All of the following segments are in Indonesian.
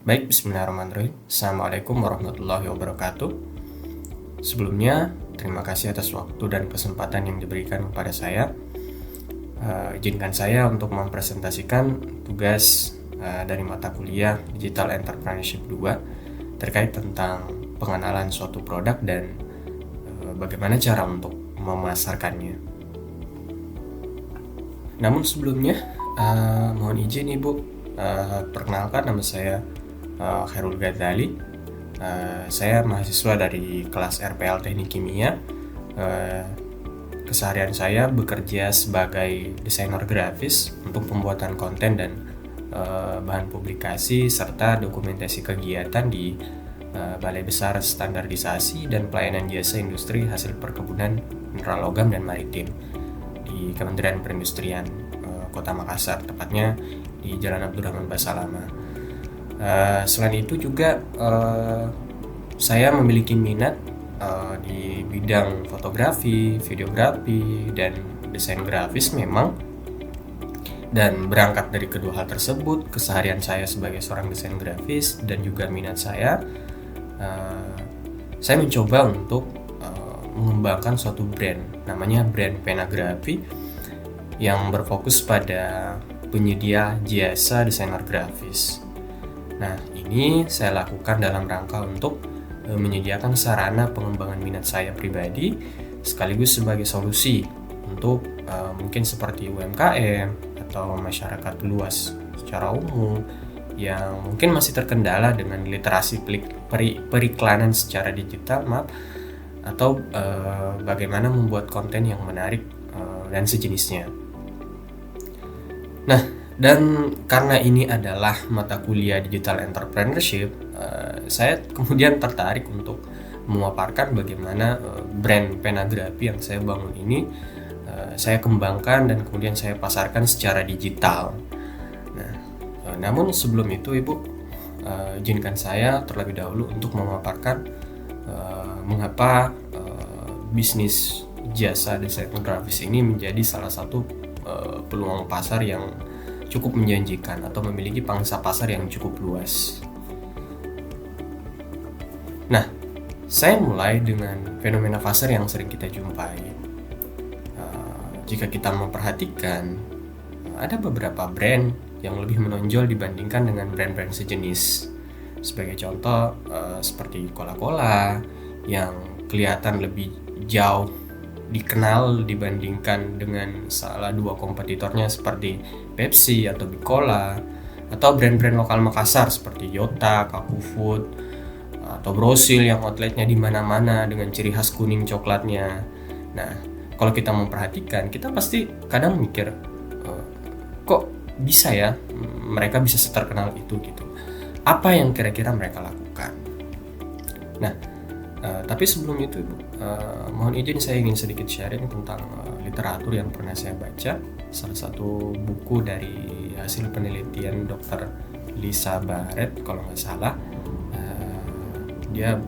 Baik, bismillahirrahmanirrahim. Assalamualaikum warahmatullahi wabarakatuh. Sebelumnya, terima kasih atas waktu dan kesempatan yang diberikan kepada saya. Izinkan saya untuk mempresentasikan tugas dari mata kuliah Digital Entrepreneurship 2 terkait tentang pengenalan suatu produk dan bagaimana cara untuk memasarkannya. Namun sebelumnya, mohon izin Ibu, perkenalkan nama saya Khairul Ghazali. Saya mahasiswa dari kelas RPL Teknik Kimia. Keseharian saya bekerja sebagai desainer grafis untuk pembuatan konten dan bahan publikasi serta dokumentasi kegiatan di Balai Besar Standarisasi dan Pelayanan Jasa Industri Hasil Perkebunan Mineral Logam dan Maritim di Kementerian Perindustrian Kota Makassar, tepatnya di Jalan Abdurrahman Basalama. Selain itu juga saya memiliki minat di bidang fotografi, videografi, dan desain grafis memang. Dan berangkat dari kedua hal tersebut, keseharian saya sebagai seorang desain grafis dan juga minat saya mencoba untuk mengembangkan suatu brand, namanya brand Penagrafi, yang berfokus pada penyedia jasa desainer grafis. Nah, ini saya lakukan dalam rangka untuk menyediakan sarana pengembangan minat saya pribadi sekaligus sebagai solusi untuk mungkin seperti UMKM atau masyarakat luas secara umum yang mungkin masih terkendala dengan literasi periklanan secara digital, atau bagaimana membuat konten yang menarik dan sejenisnya. Nah, dan karena ini adalah mata kuliah Digital Entrepreneurship, saya kemudian tertarik untuk memaparkan bagaimana brand Penagrafi yang saya bangun ini saya kembangkan dan kemudian saya pasarkan secara digital. Nah, namun sebelum itu Ibu, izinkan saya terlebih dahulu untuk memaparkan mengapa bisnis jasa desain grafis ini menjadi salah satu peluang pasar yang cukup menjanjikan atau memiliki pangsa pasar yang cukup luas. Nah, saya mulai dengan fenomena pasar yang sering kita jumpai. Jika kita memperhatikan, ada beberapa brand yang lebih menonjol dibandingkan dengan brand-brand sejenis. Sebagai contoh, seperti Coca-Cola yang kelihatan lebih jauh dikenal dibandingkan dengan salah dua kompetitornya seperti Pepsi atau Bicola, atau brand-brand lokal Makassar seperti Yota, Kaku Food, atau Brosil yang outletnya di mana-mana dengan ciri khas kuning coklatnya. Nah, kalau kita memperhatikan, kita pasti kadang mikir, kok bisa ya mereka bisa seterkenal itu gitu. Apa yang kira-kira mereka lakukan? Nah, tapi sebelum itu Ibu, mohon izin saya ingin sedikit sharing tentang literatur yang pernah saya baca. Salah satu buku dari hasil penelitian Dr. Lisa Barrett kalau nggak salah.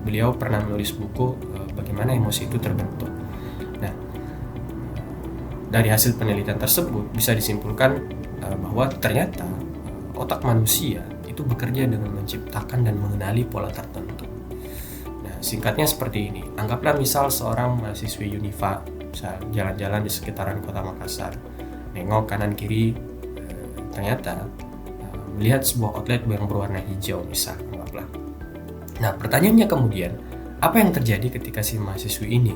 Beliau pernah menulis buku bagaimana emosi itu terbentuk. Nah, dari hasil penelitian tersebut bisa disimpulkan bahwa ternyata otak manusia itu bekerja dengan menciptakan dan mengenali pola tertentu. Singkatnya seperti ini, anggaplah misal seorang mahasiswi Unifa bisa jalan-jalan di sekitaran kota Makassar, nengok kanan kiri, ternyata melihat sebuah outlet yang berwarna hijau misal, anggaplah. Nah, pertanyaannya kemudian, apa yang terjadi ketika si mahasiswi ini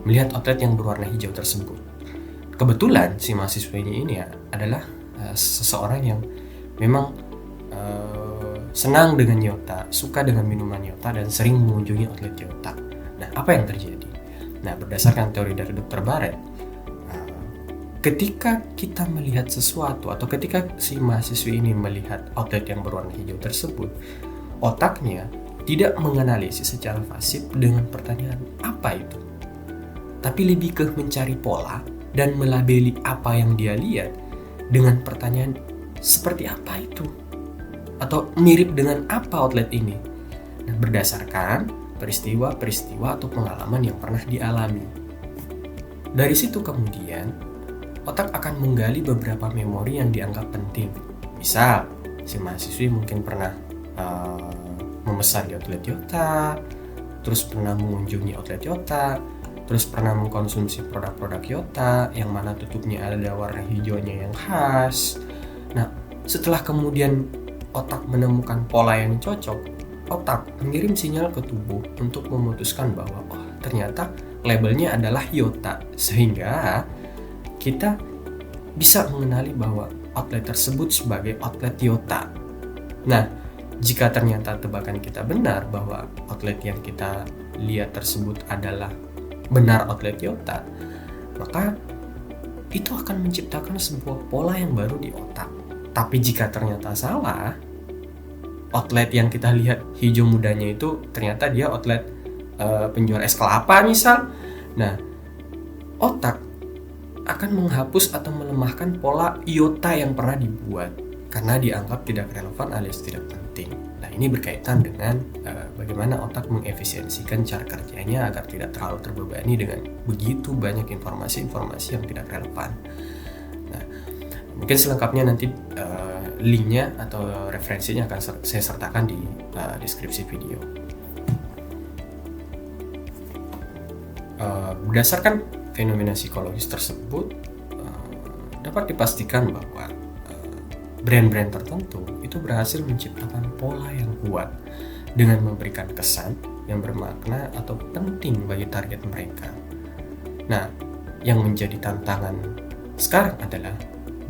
melihat outlet yang berwarna hijau tersebut? Kebetulan si mahasiswi ini adalah seseorang yang memang senang dengan Yota, suka dengan minuman Yota, dan sering mengunjungi outlet Yota. Nah, apa yang terjadi? Nah, berdasarkan teori dari Dr. Barrett, ketika kita melihat sesuatu atau ketika si mahasiswi ini melihat outlet yang berwarna hijau tersebut, otaknya tidak menganalisis secara pasif dengan pertanyaan apa itu, tapi lebih ke mencari pola dan melabeli apa yang dia lihat dengan pertanyaan seperti apa itu, atau mirip dengan apa outlet ini. Nah, berdasarkan peristiwa-peristiwa atau pengalaman yang pernah dialami. Dari situ kemudian, otak akan menggali beberapa memori yang dianggap penting. Misal, si mahasiswi mungkin pernah memesan di outlet Yota, terus pernah mengunjungi outlet Yota, terus pernah mengkonsumsi produk-produk Yota yang mana tutupnya ada warna hijaunya yang khas. Nah, setelah kemudian otak menemukan pola yang cocok, otak mengirim sinyal ke tubuh untuk memutuskan bahwa ternyata labelnya adalah Yota, sehingga kita bisa mengenali bahwa outlet tersebut sebagai outlet Yota. Nah, jika ternyata tebakan kita benar bahwa outlet yang kita lihat tersebut adalah benar outlet Yota, maka itu akan menciptakan sebuah pola yang baru di otak. Tapi jika ternyata salah, outlet yang kita lihat hijau mudanya itu ternyata dia outlet penjual es kelapa misal. Nah, otak akan menghapus atau melemahkan pola Yota yang pernah dibuat karena dianggap tidak relevan alias tidak penting. Nah, ini berkaitan dengan bagaimana otak mengefisiensikan cara kerjanya agar tidak terlalu terbebani dengan begitu banyak informasi-informasi yang tidak relevan. Nah, mungkin selengkapnya nanti linknya atau referensinya akan saya sertakan di deskripsi video. Berdasarkan fenomena psikologis tersebut, dapat dipastikan bahwa brand-brand tertentu itu berhasil menciptakan pola yang kuat dengan memberikan kesan yang bermakna atau penting bagi target mereka. Nah, yang menjadi tantangan sekarang adalah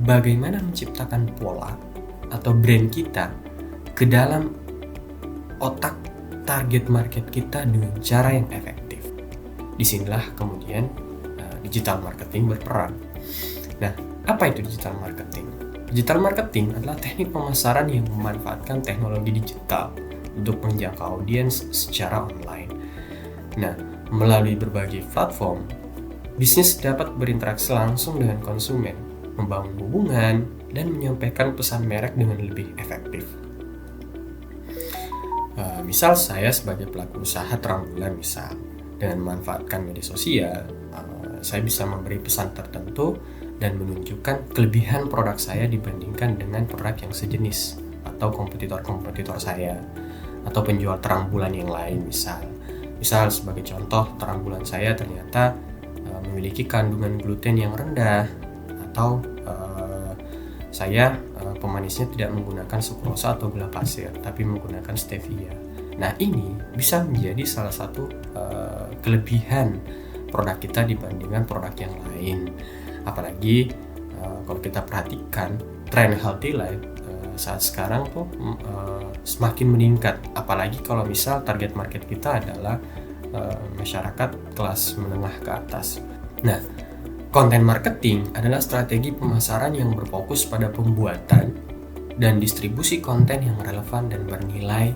bagaimana menciptakan pola atau brand kita ke dalam otak target market kita dengan cara yang efektif. Disinilah kemudian digital marketing berperan. Nah, apa itu digital marketing? Digital marketing adalah teknik pemasaran yang memanfaatkan teknologi digital untuk menjangkau audiens secara online. Nah, melalui berbagai platform, bisnis dapat berinteraksi langsung dengan konsumen, membangun hubungan, dan menyampaikan pesan merek dengan lebih efektif. Misal saya sebagai pelaku usaha terang bulan dengan memanfaatkan media sosial, saya bisa memberi pesan tertentu dan menunjukkan kelebihan produk saya dibandingkan dengan produk yang sejenis atau kompetitor-kompetitor saya atau penjual terang bulan yang lain misal sebagai contoh, terang bulan saya ternyata memiliki kandungan gluten yang rendah, atau saya pemanisnya tidak menggunakan sukrosa atau gula pasir tapi menggunakan stevia. Nah, ini bisa menjadi salah satu kelebihan produk kita dibandingkan produk yang lain. Apalagi kalau kita perhatikan tren healthy life saat sekarang tuh semakin meningkat, apalagi kalau misal target market kita adalah masyarakat kelas menengah ke atas. Nah, konten marketing adalah strategi pemasaran yang berfokus pada pembuatan dan distribusi konten yang relevan dan bernilai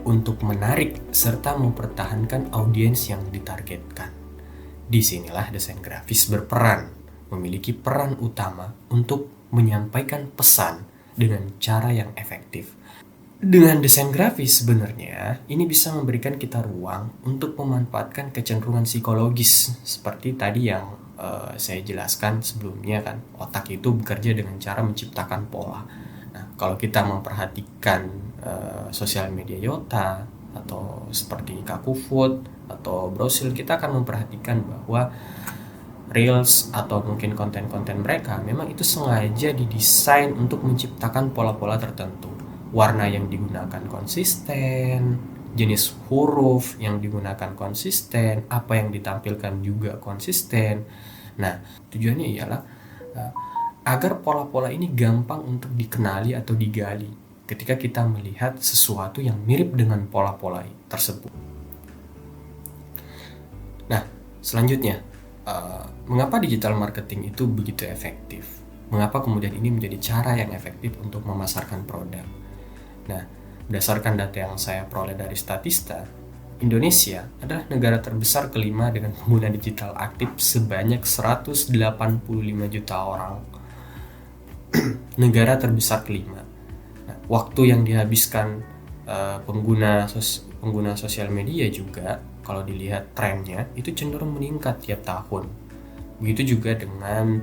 untuk menarik serta mempertahankan audiens yang ditargetkan. Disinilah desain grafis berperan, memiliki peran utama untuk menyampaikan pesan dengan cara yang efektif. Dengan desain grafis sebenarnya ini bisa memberikan kita ruang untuk memanfaatkan kecenderungan psikologis seperti tadi yang saya jelaskan sebelumnya kan. Otak itu bekerja dengan cara menciptakan pola. Nah, kalau kita memperhatikan sosial media Yota atau seperti Kaku Food atau Brosil, kita akan memperhatikan bahwa Reels atau mungkin konten-konten mereka memang itu sengaja didesain untuk menciptakan pola-pola tertentu. Warna yang digunakan konsisten, jenis huruf yang digunakan konsisten, apa yang ditampilkan juga konsisten. Nah, tujuannya ialah agar pola-pola ini gampang untuk dikenali atau digali ketika kita melihat sesuatu yang mirip dengan pola-pola tersebut. Nah, selanjutnya, mengapa digital marketing itu begitu efektif? Mengapa kemudian ini menjadi cara yang efektif untuk memasarkan produk? Nah, berdasarkan data yang saya peroleh dari Statista, Indonesia adalah negara terbesar kelima dengan pengguna digital aktif sebanyak 185 juta orang. Negara terbesar kelima. Nah, waktu yang dihabiskan pengguna sosial media juga, kalau dilihat trennya, itu cenderung meningkat tiap tahun. Begitu juga dengan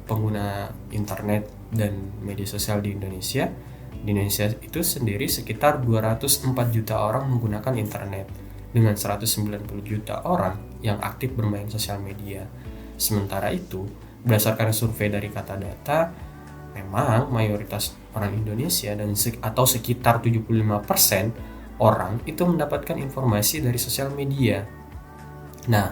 pengguna internet dan media sosial di Indonesia, Di Indonesia itu sendiri sekitar 204 juta orang menggunakan internet, dengan 190 juta orang yang aktif bermain sosial media. Sementara itu, berdasarkan survei dari Kata Data, memang mayoritas orang Indonesia atau sekitar 75% orang itu mendapatkan informasi dari sosial media. Nah,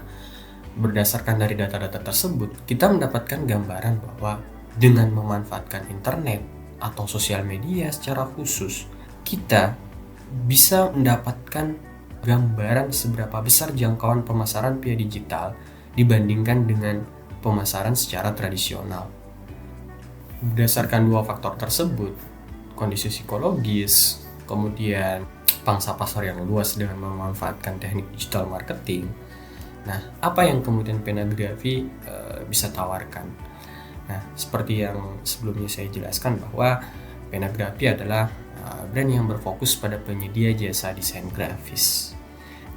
berdasarkan dari data-data tersebut, kita mendapatkan gambaran bahwa dengan memanfaatkan internet atau sosial media secara khusus, kita bisa mendapatkan gambaran seberapa besar jangkauan pemasaran via digital dibandingkan dengan pemasaran secara tradisional. Berdasarkan dua faktor tersebut, kondisi psikologis, kemudian pangsa pasar yang luas dengan memanfaatkan teknik digital marketing. Nah, apa yang kemudian Penagrafi bisa tawarkan? Nah, seperti yang sebelumnya saya jelaskan bahwa Penagrafi adalah brand yang berfokus pada penyedia jasa desain grafis.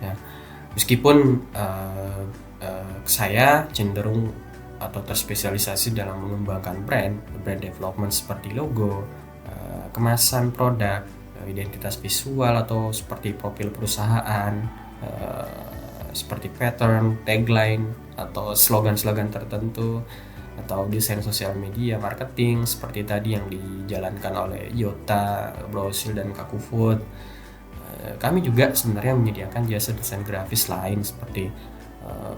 Nah, meskipun saya cenderung atau terspesialisasi dalam mengembangkan brand development seperti logo, kemasan produk, identitas visual atau seperti profil perusahaan, seperti pattern, tagline, atau slogan-slogan tertentu, atau desain sosial media, marketing seperti tadi yang dijalankan oleh Yota, Brosil, dan Kakufood. Kami juga sebenarnya menyediakan jasa desain grafis lain seperti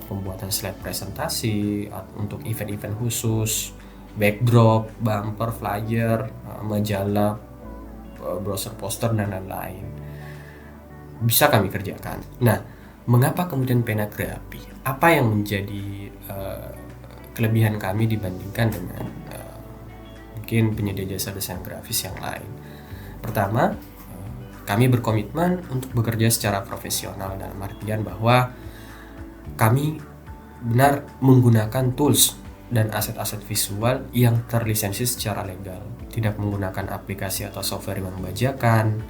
pembuatan slide presentasi untuk event-event khusus, backdrop, bumper, flyer, majalah, browser poster, dan lain-lain. Bisa kami kerjakan. Nah, mengapa kemudian Penagrafi? Apa yang menjadi kelebihan kami dibandingkan dengan mungkin penyedia jasa desain grafis yang lain? Pertama, kami berkomitmen untuk bekerja secara profesional, dalam artian bahwa kami benar menggunakan tools dan aset-aset visual yang terlisensi secara legal, tidak menggunakan aplikasi atau software yang membajakan,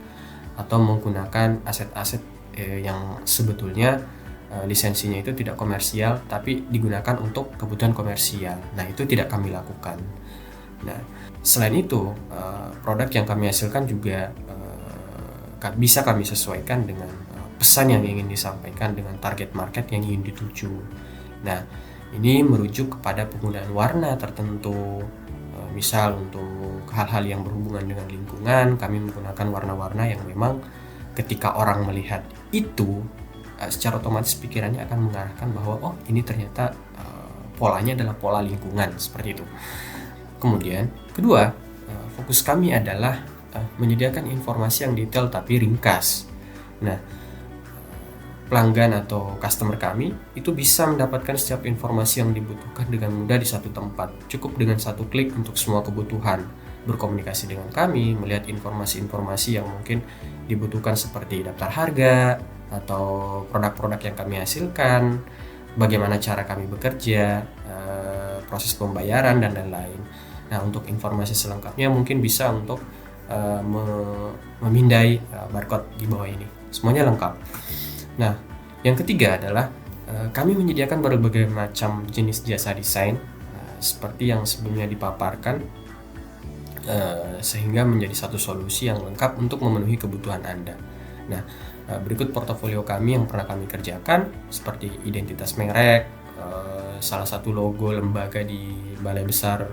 atau menggunakan aset-aset yang sebetulnya lisensinya itu tidak komersial tapi digunakan untuk kebutuhan komersial. Nah, itu tidak kami lakukan. Nah, selain itu, produk yang kami hasilkan juga bisa kami sesuaikan dengan pesan yang ingin disampaikan dengan target market yang ingin dituju. Nah, ini merujuk kepada penggunaan warna tertentu. Misal untuk hal-hal yang berhubungan dengan lingkungan, kami menggunakan warna-warna yang memang ketika orang melihat itu, secara otomatis pikirannya akan mengarahkan bahwa oh, ini ternyata polanya adalah pola lingkungan, seperti itu. Kemudian kedua, fokus kami adalah menyediakan informasi yang detail tapi ringkas. Nah, pelanggan atau customer kami itu bisa mendapatkan setiap informasi yang dibutuhkan dengan mudah di satu tempat. Cukup dengan satu klik untuk semua kebutuhan. Berkomunikasi dengan kami, melihat informasi-informasi yang mungkin dibutuhkan seperti daftar harga atau produk-produk yang kami hasilkan, bagaimana cara kami bekerja, proses pembayaran, dan lain-lain. Nah, untuk informasi selengkapnya mungkin bisa untuk memindai barcode di bawah ini. Semuanya lengkap. Nah, yang ketiga adalah kami menyediakan berbagai macam jenis jasa desain seperti yang sebelumnya dipaparkan, sehingga menjadi satu solusi yang lengkap untuk memenuhi kebutuhan Anda. Nah, berikut portofolio kami yang pernah kami kerjakan, seperti identitas merek, salah satu logo lembaga di Balai Besar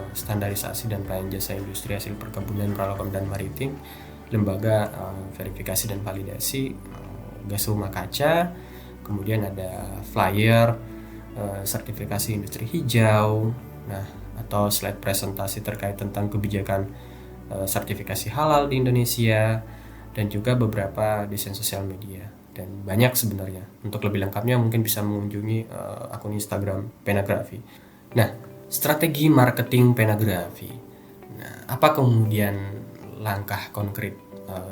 Standarisasi dan Pelayanan Jasa Industri Hasil Perkebunan, Peralatan dan Maritim, lembaga verifikasi dan validasi gas rumah kaca, kemudian ada flyer, sertifikasi industri hijau, nah, atau slide presentasi terkait tentang kebijakan sertifikasi halal di Indonesia, dan juga beberapa desain sosial media, dan banyak sebenarnya. Untuk lebih lengkapnya mungkin bisa mengunjungi akun Instagram Penagrafi. Nah, strategi marketing Penagrafi. Nah, apa kemudian langkah konkret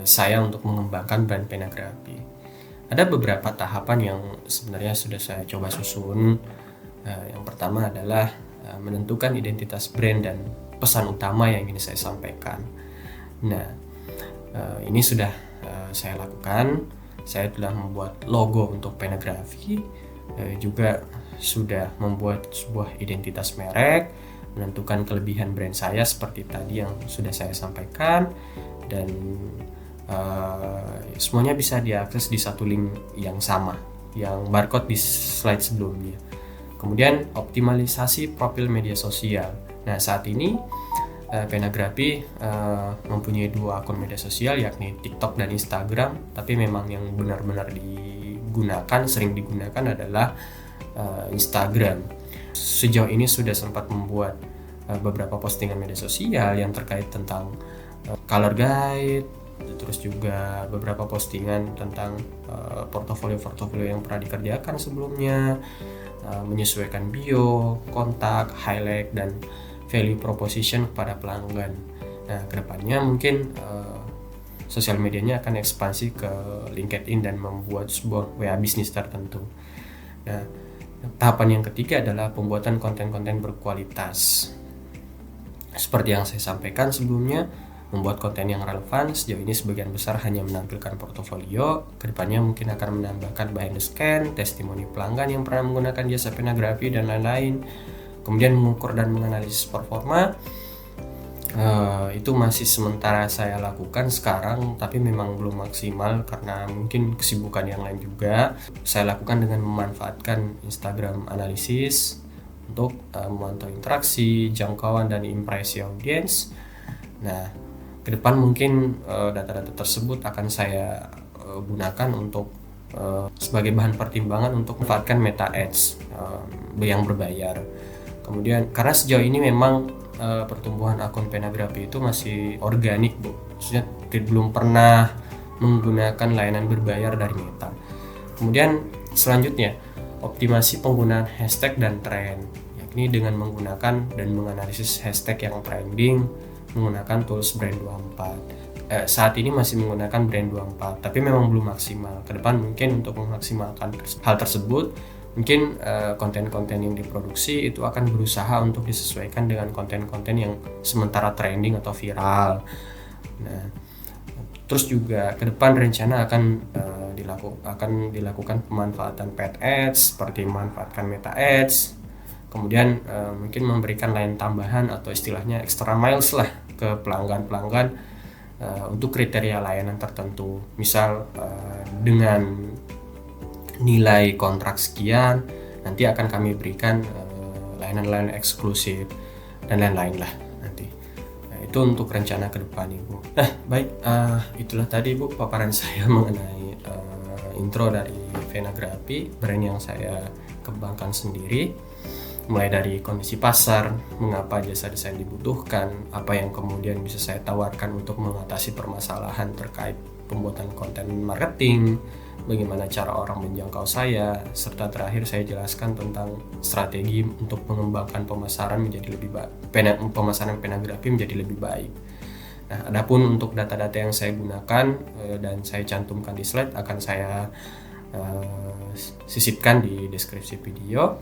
saya untuk mengembangkan brand Penagrafi? Ada beberapa tahapan yang sebenarnya sudah saya coba susun. Yang pertama adalah menentukan identitas brand dan pesan utama yang ingin saya sampaikan. Nah, ini sudah saya lakukan. Saya telah membuat logo untuk Penagrafi, juga sudah membuat sebuah identitas merek, menentukan kelebihan brand saya seperti tadi yang sudah saya sampaikan, dan semuanya bisa diakses di satu link yang sama, yang barcode di slide sebelumnya. Kemudian optimalisasi profil media sosial. Nah, saat ini Penagrafi mempunyai 2 akun media sosial, yakni TikTok dan Instagram, tapi memang yang benar-benar sering digunakan adalah Instagram. Sejauh ini sudah sempat membuat beberapa postingan media sosial yang terkait tentang color guide, terus juga beberapa postingan tentang portofolio yang pernah dikerjakan sebelumnya, menyesuaikan bio, kontak, highlight, dan value proposition kepada pelanggan. Nah, kedepannya mungkin sosial medianya akan ekspansi ke LinkedIn dan membuat sebuah WA bisnis tertentu. Nah, tahapan yang ketiga adalah pembuatan konten-konten berkualitas. Seperti yang saya sampaikan sebelumnya, membuat konten yang relevan. Sejauh ini sebagian besar hanya menampilkan portofolio. Kedepannya mungkin akan menambahkan behind the scan, testimoni pelanggan yang pernah menggunakan jasa Penagrafi, dan lain-lain. Kemudian mengukur dan menganalisis performa, itu masih sementara saya lakukan sekarang, tapi memang belum maksimal karena mungkin kesibukan yang lain juga. Saya lakukan dengan memanfaatkan Instagram Analysis untuk memantau interaksi, jangkauan, dan impresi audiens. Nah, ke depan mungkin data-data tersebut akan saya gunakan untuk sebagai bahan pertimbangan untuk memanfaatkan Meta Ads yang berbayar. Kemudian karena sejauh ini memang pertumbuhan akun Penagrafi itu masih organik, Bu. Maksudnya belum pernah menggunakan layanan berbayar dari Meta. Kemudian selanjutnya, optimasi penggunaan hashtag dan tren, yakni dengan menggunakan dan menganalisis hashtag yang trending menggunakan tools Brand24. Saat ini masih menggunakan Brand24, tapi memang belum maksimal. Ke depan mungkin untuk memaksimalkan hal tersebut, mungkin konten-konten yang diproduksi itu akan berusaha untuk disesuaikan dengan konten-konten yang sementara trending atau viral. Nah, terus juga ke depan rencana akan dilakukan pemanfaatan paid ads seperti memanfaatkan Meta Ads. Kemudian mungkin memberikan layanan tambahan atau istilahnya extra miles lah ke pelanggan-pelanggan untuk kriteria layanan tertentu. Misal dengan nilai kontrak sekian, nanti akan kami berikan layanan-layanan eksklusif dan lain-lain lah nanti. Nah, itu untuk rencana ke depan, Ibu. Nah, baik, itulah tadi, Bu, paparan saya mengenai intro dari Penagrafi, brand yang saya kembangkan sendiri. Mulai dari kondisi pasar, mengapa jasa desain dibutuhkan, apa yang kemudian bisa saya tawarkan untuk mengatasi permasalahan terkait pembuatan konten marketing, bagaimana cara orang menjangkau saya, serta terakhir saya jelaskan tentang strategi untuk mengembangkan pemasaran menjadi lebih baik, pemasaran Penagrafi menjadi lebih baik. Nah, adapun untuk data-data yang saya gunakan dan saya cantumkan di slide akan saya sisipkan di deskripsi video.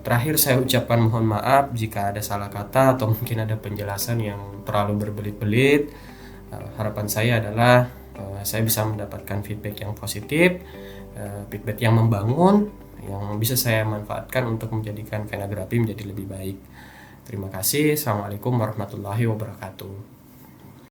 Terakhir saya ucapkan mohon maaf jika ada salah kata atau mungkin ada penjelasan yang terlalu berbelit-belit. Harapan saya adalah saya bisa mendapatkan feedback yang positif, feedback yang membangun, yang bisa saya manfaatkan untuk menjadikan Penagrafi menjadi lebih baik. Terima kasih. Assalamualaikum warahmatullahi wabarakatuh.